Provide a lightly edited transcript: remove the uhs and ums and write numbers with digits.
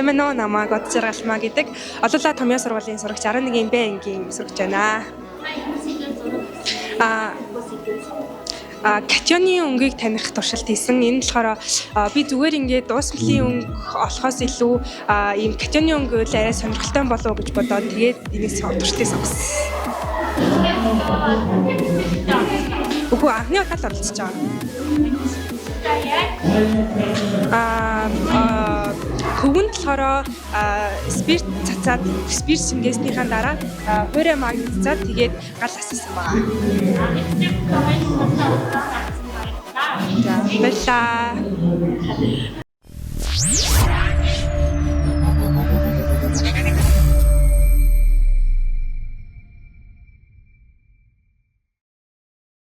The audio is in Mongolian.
Сайн байна уу? Намайг Од Жаргалмаа гэдэг. Олуулаа Томьёо сургуулийн сурагч 11 Б ангийн сурагч байна. Катионы өнгийг таних туршилт хийсэн. Энэ болохоор би зүгээр ингээд дуусмлын өнгө олохоос илүү ийм катионы өнгө үл арай сонирхолтой болов уу гэж бодоод тэгээд энийг туршилтыг сонгосон. Үгүй анхны удаа оролцож байгаа. Хөвгөнд болохоор спирт цацаад спирт шингээснийхаа дараа хуурай магнитцаад тэгээд гал асуусан байна. За баярлалаа.